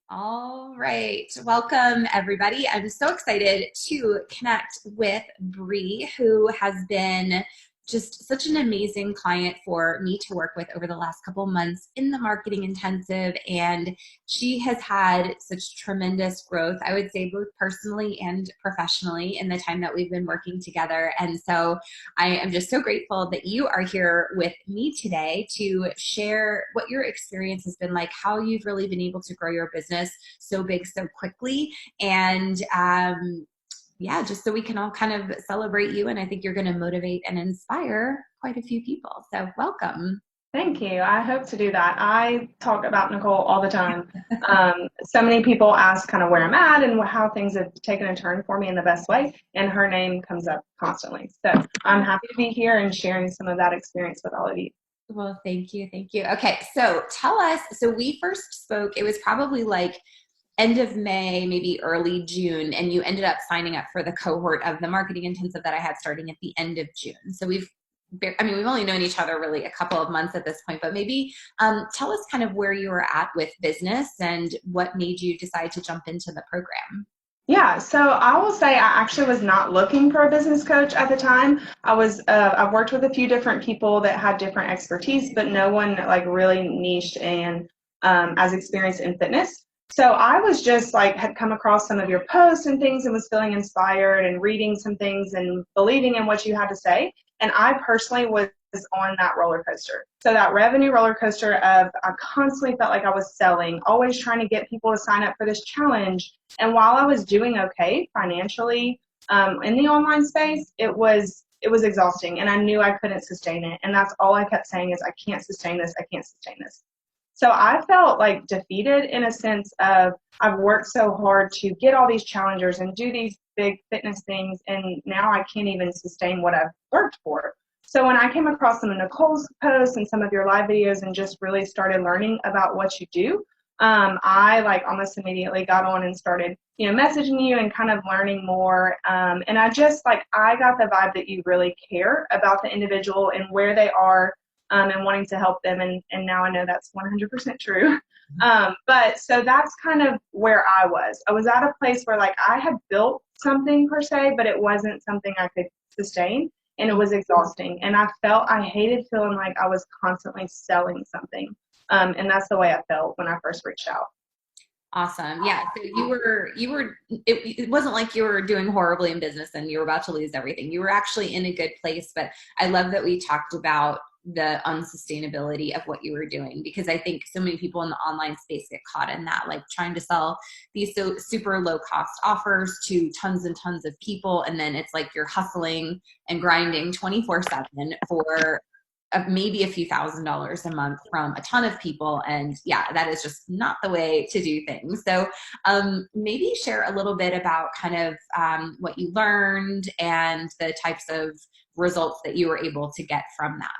All right. Welcome, everybody. I'm so excited to connect with Bre, who has been just such an amazing client for me to work with over the last couple months in the marketing intensive. And she has had such tremendous growth, I would say, both personally and professionally in the time that we've been working together. And so I am just so grateful that you are here with me today to share what your experience has been like, how you've really been able to grow your business so big so quickly. And yeah, just so we can all kind of celebrate you. And I think you're going to motivate and inspire quite a few people. So welcome. Thank you. I hope to do that. I talk about Nicole all the time. So many people ask kind of where I'm at and how things have taken a turn for me in the best way, and her name comes up constantly. So I'm happy to be here and sharing some of that experience with all of you. Well, thank you. Thank you. Okay. So tell us, so we first spoke, it was probably like end of May, maybe early June, and you ended up signing up for the cohort of the marketing intensive that I had starting at the end of June. So we've only known each other really a couple of months at this point, but maybe tell us kind of where you were at with business and what made you decide to jump into the program. Yeah, so I will say I actually was not looking for a business coach at the time. I've worked with a few different people that had different expertise, but no one like really niched and as experienced in fitness. So I was just like had come across some of your posts and things and was feeling inspired and reading some things and believing in what you had to say. And I personally was on that roller coaster. So that revenue roller coaster of I constantly felt like I was selling, always trying to get people to sign up for this challenge. And while I was doing okay financially in the online space, it was exhausting, and I knew I couldn't sustain it. And that's all I kept saying is I can't sustain this. I can't sustain this. So I felt like defeated in a sense of I've worked so hard to get all these challengers and do these big fitness things, and now I can't even sustain what I've worked for. So when I came across some of Nicole's posts and some of your live videos and just really started learning about what you do, I like almost immediately got on and started, messaging you and kind of learning more. And I got the vibe that you really care about the individual and where they are, and wanting to help them. And now I know that's 100% true. But so that's kind of where I was. I was at a place where like I had built something per se, but it wasn't something I could sustain. And it was exhausting. And I hated feeling like I was constantly selling something. And that's the way I felt when I first reached out. Awesome. Yeah. So it wasn't like you were doing horribly in business and you were about to lose everything. You were actually in a good place. But I love that we talked about the unsustainability of what you were doing, because I think so many people in the online space get caught in that, like trying to sell these so super low cost offers to tons and tons of people. And then it's like you're hustling and grinding 24/7 for maybe a few $1,000s a month from a ton of people. And yeah, that is just not the way to do things. So maybe share a little bit about kind of what you learned and the types of results that you were able to get from that.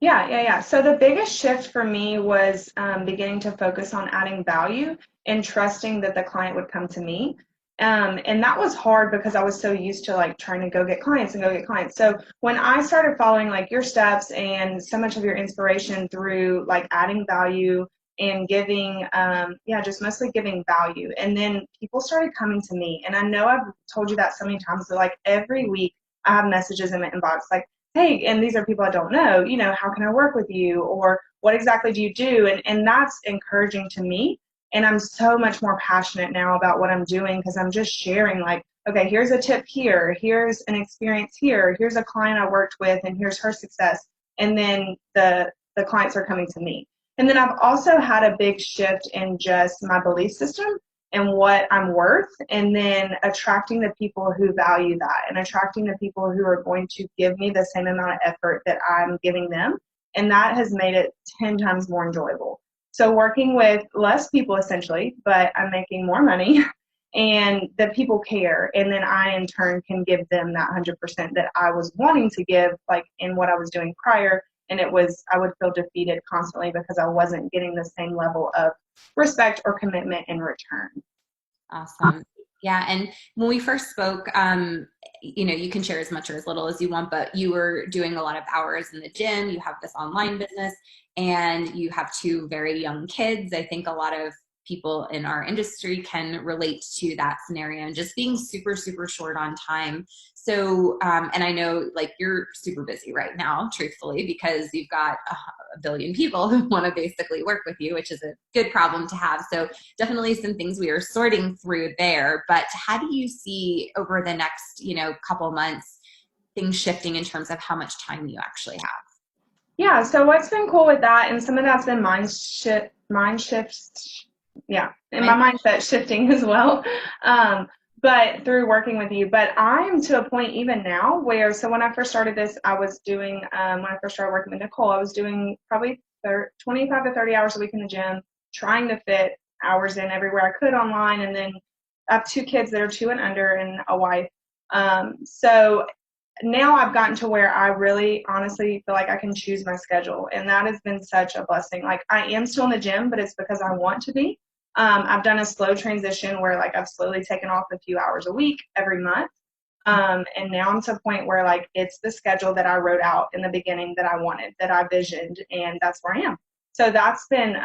Yeah. So the biggest shift for me was beginning to focus on adding value and trusting that the client would come to me. And that was hard because I was so used to like trying to go get clients and go get clients. So when I started following like your steps and so much of your inspiration through like adding value and giving, just mostly giving value. And then people started coming to me. And I know I've told you that so many times, but like every week I have messages in my inbox like, hey, and these are people I don't know, how can I work with you? Or what exactly do you do? And that's encouraging to me. And I'm so much more passionate now about what I'm doing because I'm just sharing like, okay, here's a tip here, here's an experience here, here's a client I worked with, and here's her success. And then the clients are coming to me. And then I've also had a big shift in just my belief system and what I'm worth, and then attracting the people who value that and attracting the people who are going to give me the same amount of effort that I'm giving them. And that has made it 10 times more enjoyable. So working with less people essentially, but I'm making more money and the people care. And then I in turn can give them that 100% that I was wanting to give, like in what I was doing prior. And I would feel defeated constantly because I wasn't getting the same level of respect or commitment in return. Awesome. Yeah. And when we first spoke, you can share as much or as little as you want, but you were doing a lot of hours in the gym. You have this online business and you have two very young kids. I think a lot of people in our industry can relate to that scenario and just being super, super short on time. So, and I know like you're super busy right now, truthfully, because you've got a billion people who want to basically work with you, which is a good problem to have. So definitely some things we are sorting through there. But how do you see over the next, couple months, things shifting in terms of how much time you actually have? Yeah, so what's been cool with that, and some of that's been mind shifts, yeah, and my mindset shifting as well, but through working with you. But I'm to a point even now where, so when I first started this, I was doing, when I first started working with Nicole, I was doing probably 25 to 30 hours a week in the gym, trying to fit hours in everywhere I could online, and then I have 2 kids that are 2 and under and a wife. So now I've gotten to where I really honestly feel like I can choose my schedule, and that has been such a blessing. Like, I am still in the gym, but it's because I want to be. I've done a slow transition where like I've slowly taken off a few hours a week every month. And now I'm to a point where like it's the schedule that I wrote out in the beginning that I wanted, that I visioned, and that's where I am. So that's been,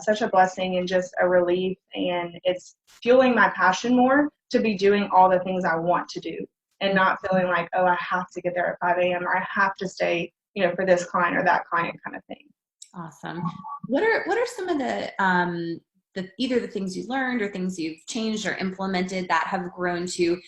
such a blessing and just a relief, and it's fueling my passion more to be doing all the things I want to do, and not feeling like, oh, I have to get there at 5 a.m. or I have to stay, for this client or that client kind of thing. Awesome. What are some of the either the things you learned or things you've changed or implemented that have grown to,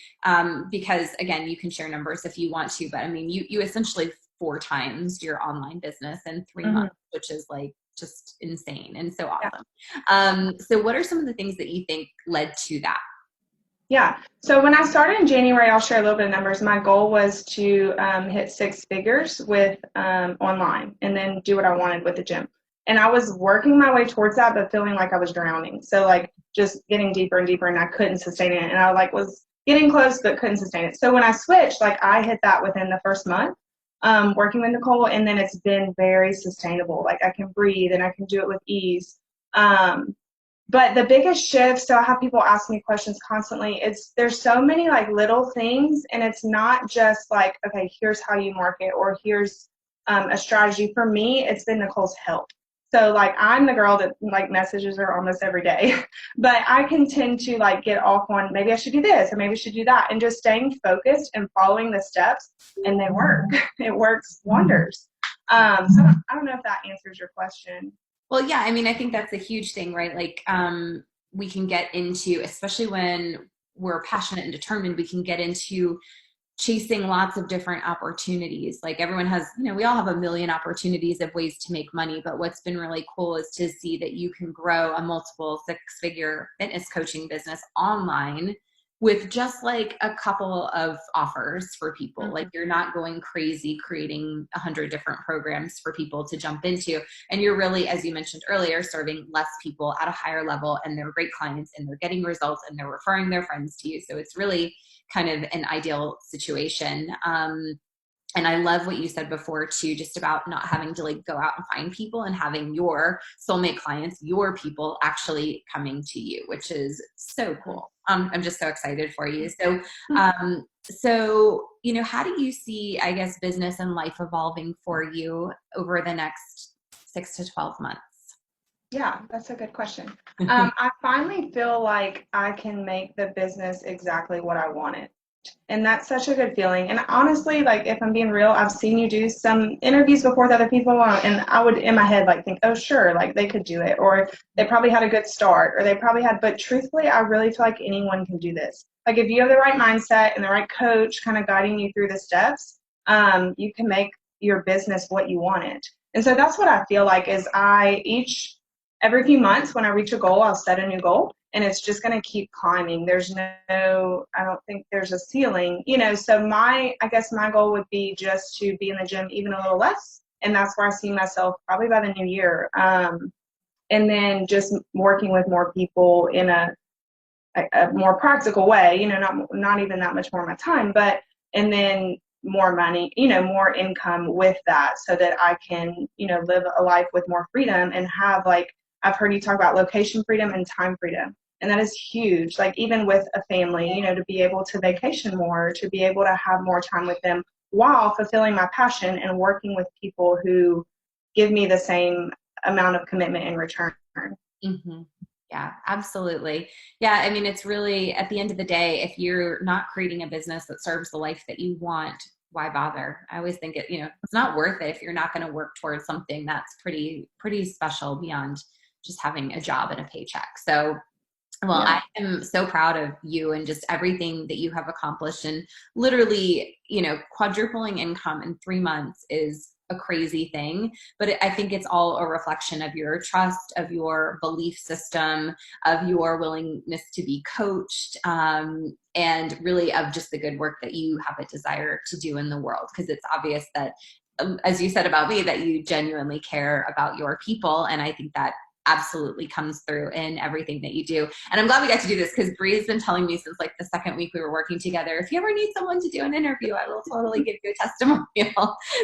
because again, you can share numbers if you want to, but I mean, you essentially 4 times your online business in 3 months, which is like just insane and so awesome. Yeah. So what are some of the things that you think led to that? Yeah. So when I started in January, I'll share a little bit of numbers. My goal was to hit 6 figures with online, and then do what I wanted with the gym. And I was working my way towards that, but feeling like I was drowning. So like just getting deeper and deeper, and I couldn't sustain it. And I like was getting close, but couldn't sustain it. So when I switched, like I hit that within the first month, working with Nicole, and then it's been very sustainable. Like I can breathe and I can do it with ease. But the biggest shift, so I have people ask me questions constantly, there's so many like little things, and it's not just like, okay, here's how you market, or here's a strategy. For me, it's been Nicole's help. So like I'm the girl that like messages her almost every day, but I can tend to like get off on maybe I should do this or maybe I should do that, and just staying focused and following the steps, and they work. It works wonders. So I don't know if that answers your question. Well, yeah, I mean, I think that's a huge thing, right? Like, we can get into, especially when we're passionate and determined, we can get into chasing lots of different opportunities. Like everyone has, we all have a million opportunities of ways to make money, but what's been really cool is to see that you can grow a multiple 6-figure fitness coaching business online with just like a couple of offers for people. Like you're not going crazy creating 100 different programs for people to jump into. And you're really, as you mentioned earlier, serving less people at a higher level, and they're great clients and they're getting results and they're referring their friends to you. So it's really kind of an ideal situation. And I love what you said before too, just about not having to like go out and find people, and having your soulmate clients, your people actually coming to you, which is so cool. I'm just so excited for you. So, how do you see, I guess, business and life evolving for you over the next 6 to 12 months? Yeah, that's a good question. I finally feel like I can make the business exactly what I want it. And that's such a good feeling. And honestly, like if I'm being real, I've seen you do some interviews before with other people, and I would in my head like think, oh sure, like they could do it, or they probably had a good start, or they probably had, but truthfully, I really feel like anyone can do this. Like if you have the right mindset and the right coach kind of guiding you through the steps, you can make your business what you want it. And so that's what I feel like is every few months when I reach a goal, I'll set a new goal. And it's just going to keep climbing. There's I don't think there's a ceiling, so I guess my goal would be just to be in the gym even a little less. And that's where I see myself probably by the new year. And then just working with more people in a more practical way, not even that much more of my time, and then more money, more income with that, so that I can, live a life with more freedom and have like, I've heard you talk about location freedom and time freedom. And that is huge. Like even with a family, to be able to vacation more, to be able to have more time with them while fulfilling my passion and working with people who give me the same amount of commitment in return. Mm-hmm. Yeah, absolutely. Yeah, I mean, it's really at the end of the day, if you're not creating a business that serves the life that you want, why bother? I always think it's not worth it if you're not going to work towards something that's pretty special beyond just having a job and a paycheck. So well, Yeah. I am so proud of you and just everything that you have accomplished. And literally, quadrupling income in 3 months is a crazy thing. But I think it's all a reflection of your trust, of your belief system, of your willingness to be coached, and really of just the good work that you have a desire to do in the world. Because it's obvious that, as you said about me, that you genuinely care about your people. And I think that absolutely comes through in everything that you do. And I'm glad we got to do this because Bre has been telling me since like the second week we were working together, if you ever need someone to do an interview, I will totally give you a testimonial.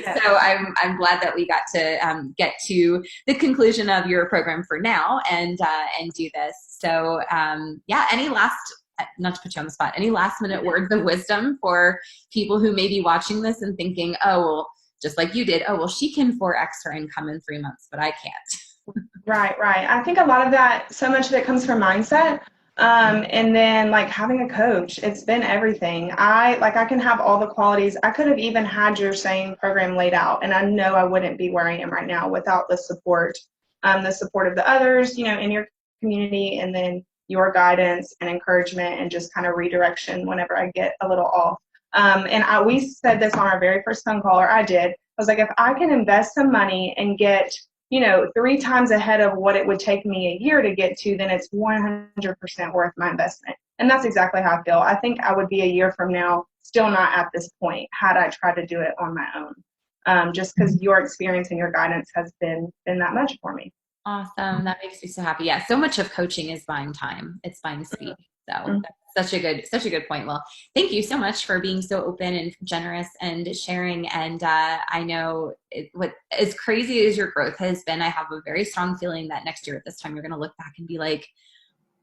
Yes. So I'm glad that we got to get to the conclusion of your program for now and do this. So yeah, any last, not to put you on the spot, any last minute words of wisdom for people who may be watching this and thinking, oh, well, just like you did, oh, well, she can 4X her income in 3 months, but I can't. Right, right. I think a lot of that, so much of it comes from mindset. And then like having a coach, it's been everything. I can have all the qualities. I could have even had your same program laid out, and I know I wouldn't be where I am right now without the support of the others, in your community, and then your guidance and encouragement and just kind of redirection whenever I get a little off. We said this on our very first phone call, or I did. I was like, if I can invest some money and get 3 times ahead of what it would take me a year to get to, then it's 100% worth my investment. And that's exactly how I feel. I think I would be a year from now still not at this point had I tried to do it on my own. Just because your experience and your guidance has been that much for me. Awesome. That makes me so happy. Yeah, so much of coaching is buying time. It's buying speed. So Mhm. that's such a good point. Well, thank you so much for being so open and generous and sharing. And I know what as crazy as your growth has been, I have a very strong feeling that next year at this time you're going to look back and be like,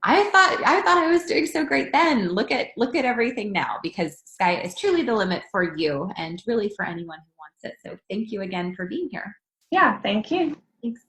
I thought I was doing so great then. Look at everything now, because sky is truly the limit for you and really for anyone who wants it. So thank you again for being here. Yeah, thank you. Thanks.